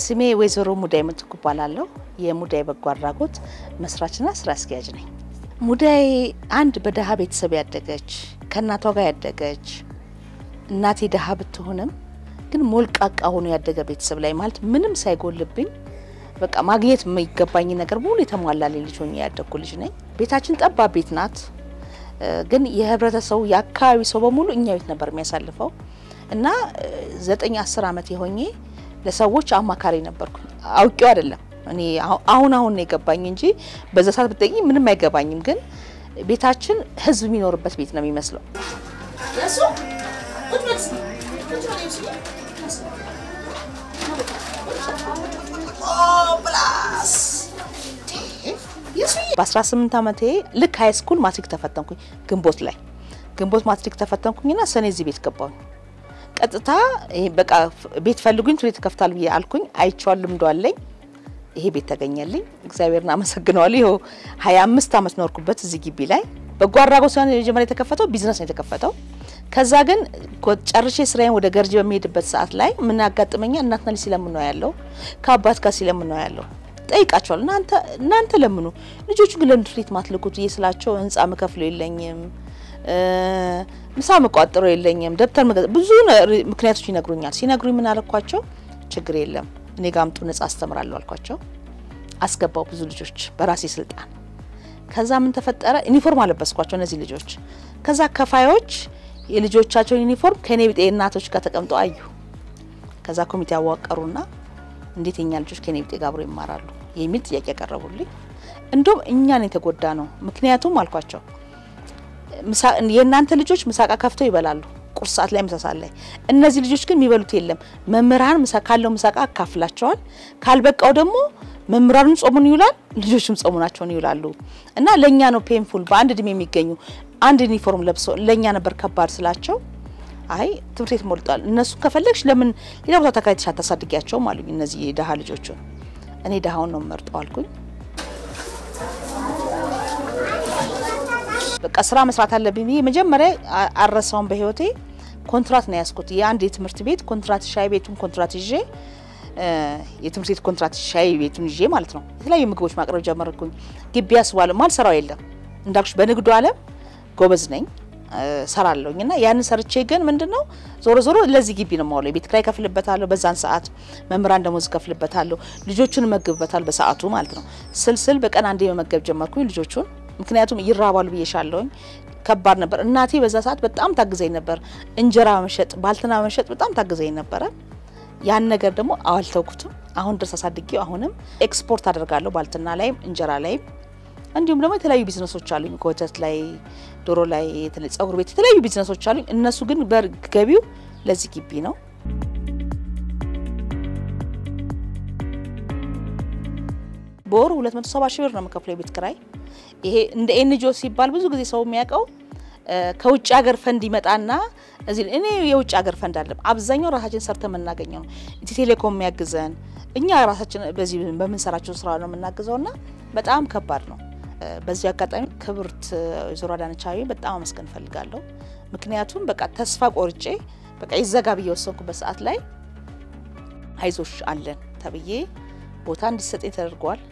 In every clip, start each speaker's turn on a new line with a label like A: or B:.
A: ስሜ ወይዘሮ ሙዳይ ምትኩ ባላለው የሙዳይ በጎ አድራጎት መስራችና ስራ አስኪያጅ ነኝ። ሙዳይ አንድ በደሃ ቤተሰብ ያደገች ከናቷ ጋር ያደገች እናቴ ደሃ ብትሆንም ግን ሞልቃቃ ሆኖ ያደገ ቤተሰብ ላይ ማለት ምንም ሳይጎልብኝ በቃ ማግኘት የማይገባኝ ነገር ሁሉ የተሟላልኝ ልጅ ሆኜ ያደኩ ልጅ ነኝ። ቤታችን ጠባብ ቤት ናት። ግን የህብረተሰቡ የአካባቢ ሰው በሙሉ እኛ ቤት ነበር የሚያሳልፈው እና 9-10 አመት የሆኜ ለሰዎች አማካሪ ነበርኩ። አውቄው አይደለም እኔ አሁን የገባኝ እንጂ በዛ ሰዓት ብትጠይቂ ምንም አይገባኝም። ግን ቤታችን ህዝብ የሚኖርበት ቤት ነው የሚመስለው። ያሱ ቁጥጥስ ፕላስ በ18 አመቴ ልክ ሃይ ስኩል ማትሪክ ተፈተንኩኝ። ግንቦት ማትሪክ ተፈተንኩኝና ሰኔ እዚህ ቤት ገባሁኝ። ቀጥታ በቃ ቤት ፈልጉኝ ትሪት ከፍታል ብዬ አልኩኝ። አይቻል ልምዷለኝ ይሄ ቤት ተገኘልኝ። እግዚአብሔርና አመሰግናለሁ። ይሄው 25 አመት ኖርኩበት እዚህ ግቢ ላይ። በጎ አድራጎት ሲሆን የመጀመሪያ የተከፈተው ቢዝነስ ነው የተከፈተው። ከዛ ግን ጨርሼ ስራዬን ወደ ገርጂ በሚሄድበት ሰዓት ላይ ምን ያጋጥመኛ እናትና ልጅ ሲለምኑ ያለው ከአባት ጋር ሲለምኑ ያለው ጠይቃቸዋል። እናንተ ለምኑ ልጆቹ ግን ለምን ትሪት ማትልኩት እየስላቸው ህንጻ መከፍለው የለኝም ምሳ መቋጠሮ የለኝም ደብተር ብዙ ምክንያቶች ይነግሩኛል። ሲነግሩኝ ምን አልኳቸው ችግር የለም እኔ ጋምጡ ነጻ አስተምራለሁ አልኳቸው። አስገባው ብዙ ልጆች በራሴ ስልጣን። ከዛ ምን ተፈጠረ ዩኒፎርም አለበስኳቸው እነዚህ ልጆች። ከዛ ከፋዮች የልጆቻቸው ዩኒፎርም ከኔ ቤት እናቶች ጋር ተቀምጠው አዩ። ከዛ ኮሚቴ አዋቀሩና እንዴት የኛ ልጆች ከኔ ቤት ጋር አብረው ይማራሉ የሚል ጥያቄ ያቀረቡልኝ። እንደውም እኛን የተጎዳ ነው ምክንያቱም አልኳቸው የእናንተ ልጆች ምሳቃ ከፍተው ይበላሉ ቁርስ ሰዓት ላይ ምሳሳል ላይ እነዚህ ልጆች ግን የሚበሉት የለም። መምህራን ምሳ ካለው ምሳቃ አካፍላቸዋል። ካልበቃው ደግሞ መምህራኑን ጾሙን ይውላል ልጆችም ጾሙናቸውን ይውላሉ። እና ለኛ ነው ፔንፉል በአንድ ድሜ የሚገኙ አንድ ዩኒፎርም ለብሶ ለኛ ነበር ከባድ ስላቸው አይ ትምርት ሞልቷል እነሱ ከፈለግሽ ለምን ሌላ ቦታ ተካይተሽ አታሳድጊያቸው ማሉኝ። እነዚህ ደሃ ልጆች እኔ ደሃውን ነው መርጠው አልኩኝ። በቃ ስራ መስራት አለብኝ ብዬ መጀመሪያ አረሳውን በህይወቴ ኮንትራት ነው ያስኩት። የአንድ የትምርት ቤት ኮንትራት ሻይ ቤቱን ኮንትራት ይዤ የትምርት ቤት ኮንትራት ሻይ ቤቱን ይዤ ማለት ነው የተለያዩ ምግቦች ማቅረብ ጀመርኩኝ። ግቢ ያስዋል ማል ሰራው የለም እንዳልኩሽ በንግዱ ዓለም ጎበዝ ነኝ ሰራለሁኝና ያን ሰርቼ ግን ምንድነው ዞሮ ለዚህ ግቢ ነው ማውለው ቤት ክራይ ከፍልበታለሁ። በዛን ሰዓት መምህራን ደሞዝ ከፍልበታለሁ ልጆቹን መግብበታል በሰዓቱ ማለት ነው። ስልስል በቀን አንዴ መመገብ ጀመርኩኝ ልጆቹን ምክንያቱም ይራባሉ ብዬሻለሁኝ። ከባድ ነበር። እናቴ በዛ ሰዓት በጣም ታግዘኝ ነበር። እንጀራ መሸጥ ባልትና መሸጥ በጣም ታግዘኝ ነበር። ያን ነገር ደግሞ አልተውኩትም። አሁን ድረስ አሳድጌው አሁንም ኤክስፖርት አደርጋለሁ ባልትና ላይ እንጀራ ላይ እንዲሁም ደግሞ የተለያዩ ቢዝነሶች አሉኝ ኮተት ላይ ዶሮ ላይ ጸጉር ቤት የተለያዩ ቢዝነሶች አሉኝ። እነሱ ግን በገቢው ለዚህ ግቢ ነው። ቦር 270 ሺህ ብር ነው መከፍለው ቤት ክራይ። ይሄ እንደ ኤንጂኦ ሲባል ብዙ ጊዜ ሰው የሚያቀው ከውጭ ሀገር ፈንድ ይመጣና እዚህ እኔ የውጭ ሀገር ፈንድ አይደለም አብዛኛው ራሳችን ሰርተን መናገኘው ነው። ቴሌኮም ያግዘን እኛ ራሳችን በዚህ በመንሰራቸው ስራ ነው መናገዘውና በጣም ከባድ ነው። በዚህ አጋጣሚ ክብርት ዞራ ዳንቻዊ በጣም መስከን ፈልጋለሁ። ምክንያቱም በቃ ተስፋ ቆርጬ በቃ ይዘጋብ እየወሰንኩበት ሰዓት ላይ አይዞሽ አለን ተብዬ ቦታ እንዲሰጥ ተደርጓል።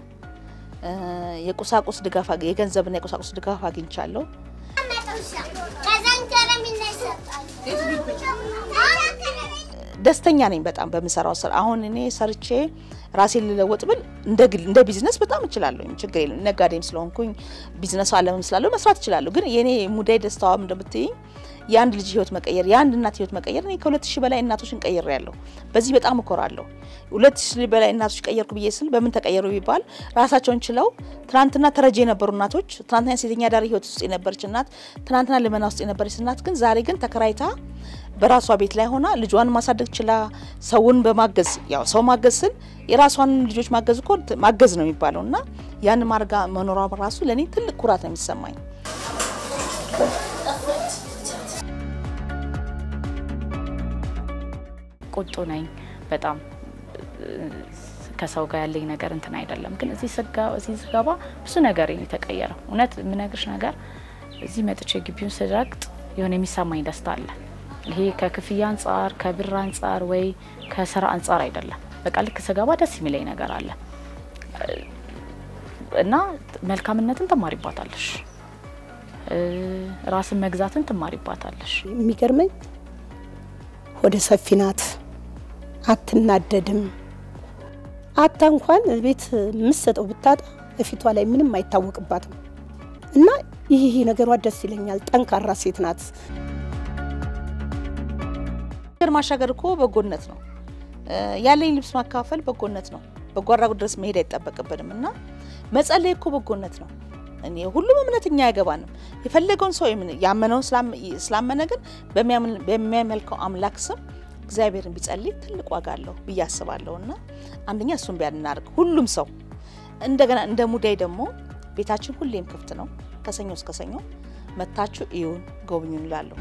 A: የቁሳቁስ ድጋፍ የገንዘብና የቁሳቁስ ድጋፍ አግኝቻለሁ። ደስተኛ ነኝ በጣም በመሰራው ስራ። አሁን እኔ ሰርቼ ራሴን ልለወጥ ብል እንደ ቢዝነስ በጣም እችላለሁ ችግር የለም። ነጋዴም ስለሆንኩኝ ቢዝነስ ዓለምም ስላለው መስራት እችላለሁ። ግን የኔ ሙዳይ ደስታውም እንደምትይ የአንድ ልጅ ህይወት መቀየር የአንድ እናት ህይወት መቀየር እኔ ከ2000 በላይ እናቶችን ቀይሬያለሁ። በዚህ በጣም እኮራለሁ። 2000 በላይ እናቶች ቀየርኩ ብዬ ስል በምን ተቀየሩ ቢባል ራሳቸውን ችለው ትናንትና ተረጂ የነበሩ እናቶች ትናንትና ሴተኛ ዳሪ ህይወት ውስጥ የነበረች እናት ትናንትና ለመና ውስጥ የነበረች እናት ግን ዛሬ ግን ተከራይታ በራሷ ቤት ላይ ሆና ልጇን ማሳደግ ችላ ሰውን በማገዝ ያው ሰው ማገዝን የራሷን ልጆች ማገዝ እኮ ማገዝ ነው የሚባለውና ያን ማርጋ መኖሯ ራሱ ለኔ ትልቅ ኩራት ነው የሚሰማኝ።
B: ቁጡ ነኝ በጣም ከሰው ጋር ያለኝ ነገር እንትን አይደለም። ግን እዚህ ስገባ ብዙ ነገር የተቀየረው እውነት ምን ነገርሽ ነገር እዚህ መጥቼ ግቢውን ስረግጥ የሆነ የሚሰማኝ ደስታ አለ። ይሄ ከክፍያ አንፃር ከብር አንፃር ወይ ከስራ አንፃር አይደለም በቃ ልክ ስገባ ደስ የሚለኝ ነገር አለ እና መልካምነትን ተማሪባታለሽ ራስን መግዛትን ተማሪባታለሽ
C: የሚገርመኝ ወደ ሰፊናት አትናደድም አታ እንኳን ቤት ምሰጠው ብታጣ እፊቷ ላይ ምንም አይታወቅባትም እና ይሄ ነገሯ ደስ ይለኛል ጠንካራ ሴት ናት
A: ማሻገር እኮ በጎነት ነው ያለኝ ልብስ ማካፈል በጎነት ነው በጓራው ድረስ መሄድ አይጣበቅብንምና መጸለይ እኮ በጎነት ነው እኔ ሁሉም እምነትኛ ያገባንም የፈለገውን ሰው ያመነውን ስላመነ ግን በሚያመልከው አምላክ ስም እግዚአብሔርን ቢጸልይ ትልቅ ዋጋ አለው በያስባለውና አንደኛ እሱን ቢያናርግ ሁሉም ሰው እንደገና እንደ ሙዳይ ደግሞ ቤታችን ሁሌም ክፍት ነው ከሰኞ እስከ ሰኞ መታችሁ ይሁን ጎብኙን ላለው